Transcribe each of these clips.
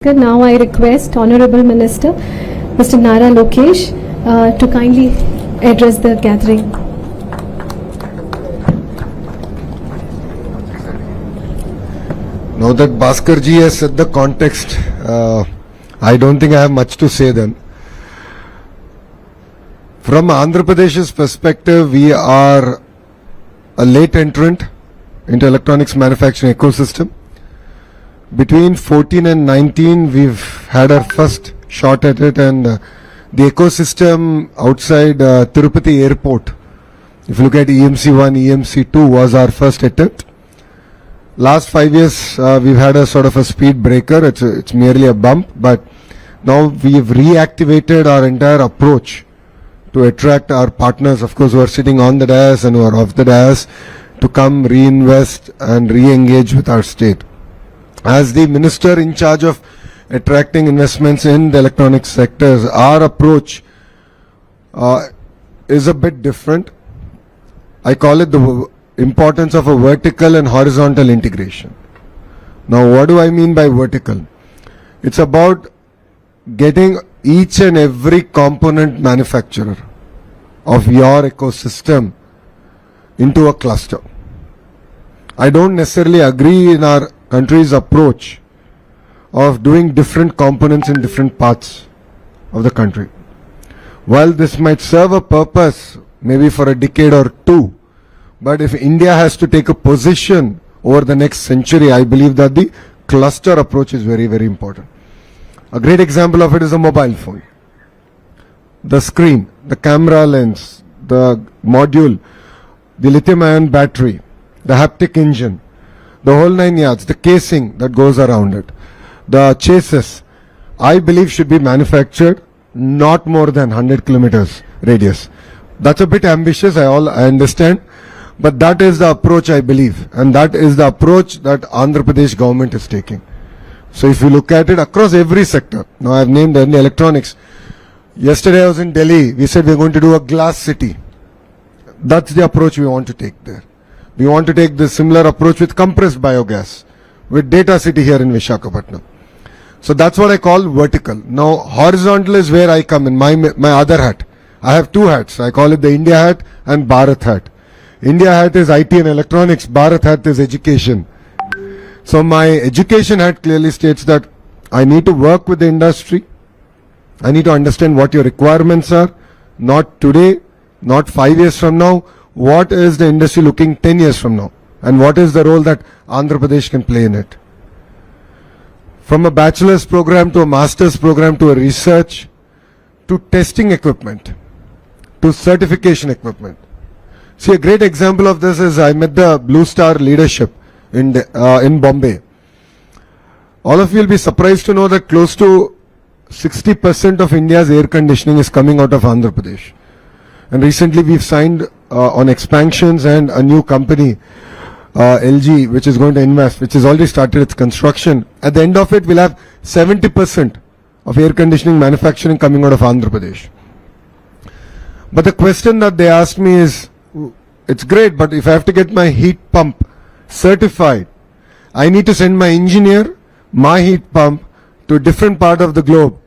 Now I request Honorable Minister Mr. Nara Lokesh to kindly address the gathering. Now that Bhaskar ji has set the context, I don't think I have much to say then. From Andhra Pradesh's perspective, we are a late entrant into electronics manufacturing ecosystem. Between 14 and 19, we've had our first shot at it, and the ecosystem outside Tirupati Airport, if you look at EMC1, EMC2 was our first attempt. Last 5 years, we've had a sort of a speed breaker. It's merely a bump, but now we've reactivated our entire approach to attract our partners, of course, who are sitting on the dais and who are off the dais, to come reinvest and re-engage with our state. As the minister in charge of attracting investments in the electronics sectors, our approach is a bit different. I call it the importance of a vertical and horizontal integration. Now, what do I mean by vertical? It's about getting each and every component manufacturer of your ecosystem into a cluster. I don't necessarily agree in our country's approach of doing different components in different parts of the country. While this might serve a purpose maybe for a decade or two, but if India has to take a position over the next century, I believe that the cluster approach is very, very important. A great example of it is a mobile phone. The screen, the camera lens, the module, the lithium-ion battery, the haptic engine, the whole 9 yards, the casing that goes around it, the chassis, I believe should be manufactured not more than 100 kilometers radius. That's a bit ambitious, I understand, but that is the approach I believe, and that is the approach that Andhra Pradesh government is taking. So if you look at it across every sector, now I've named the electronics. Yesterday I was in Delhi, we said we're going to do a glass city. That's the approach we want to take there. We want to take this similar approach with compressed biogas, with data city here in Visakhapatnam. So that's what I call vertical. Now horizontal is where I come in, my other hat. I have two hats. I call it the India hat and Bharat hat. India hat is IT and electronics, Bharat hat is education. So my education hat clearly states that I need to work with the industry. I need to understand what your requirements are, not today, not 5 years from now. What is the industry looking 10 years from now? And what is the role that Andhra Pradesh can play in it? From a bachelor's program to a master's program to a research to testing equipment to certification equipment. See, a great example of this is I met the Blue Star leadership in Bombay. All of you will be surprised to know that close to 60% of India's air conditioning is coming out of Andhra Pradesh. And recently we've signed on expansions and a new company, LG, which is going to invest, which has already started its construction. At the end of it, we'll have 70% of air conditioning manufacturing coming out of Andhra Pradesh. But the question that they asked me is, it's great, but if I have to get my heat pump certified, I need to send my engineer, my heat pump, to a different part of the globe,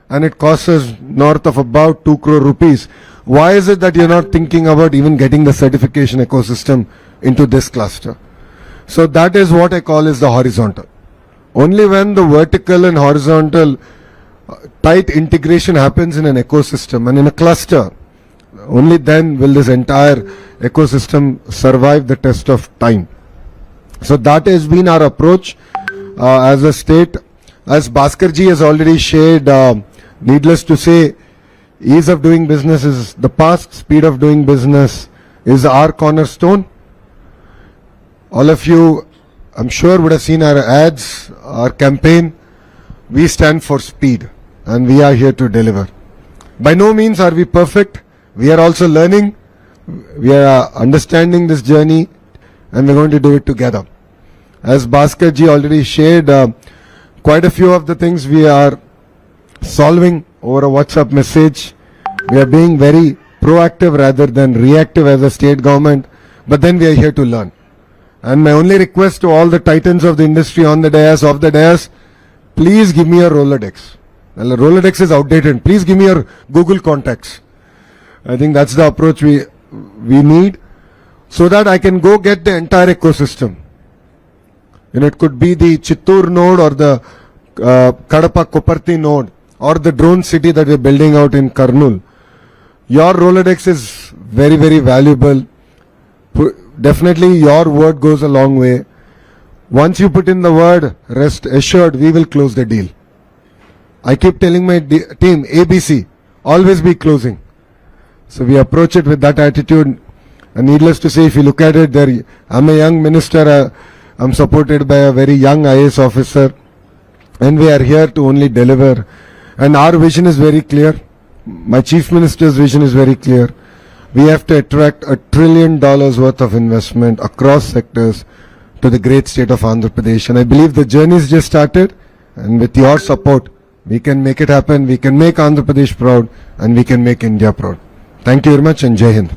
and it costs us north of about 2 crore rupees. Why is it that you're not thinking about even getting the certification ecosystem into this cluster? So that is what I call is the horizontal. Only when the vertical and horizontal tight integration happens in an ecosystem and in a cluster, only then will this entire ecosystem survive the test of time. So that has been our approach as a state. As Bhaskar ji has already shared, needless to say, ease of doing business is the past, speed of doing business is our cornerstone. All of you, I'm sure, would have seen our ads, our campaign. We stand for speed and we are here to deliver. By no means are we perfect. We are also learning. We are understanding this journey and we're going to do it together. As Bhaskar ji already shared, quite a few of the things we are solving over a WhatsApp message. We are being very proactive rather than reactive as a state government, but then we are here to learn. And my only request to all the titans of the industry on the dais, off the dais, please give me a Rolodex. Well, a Rolodex is outdated. Please give me your Google contacts. I think that's the approach we need, so that I can go get the entire ecosystem. It could be the Chittoor node or the Kadapa Koparthi node or the drone city that we're building out in Karnool. Your Rolodex is very, very valuable. Definitely your word goes a long way. Once you put in the word, rest assured, we will close the deal. I keep telling my team, ABC, always be closing. So we approach it with that attitude. And needless to say, if you look at it, I'm a young minister, I'm supported by a very young IAS officer, and we are here to only deliver. And our vision is very clear. My Chief Minister's vision is very clear. We have to attract $1 trillion worth of investment across sectors to the great state of Andhra Pradesh. And I believe the journey has just started, and with your support, we can make it happen. We can make Andhra Pradesh proud, and we can make India proud. Thank you very much, and Jai Hind.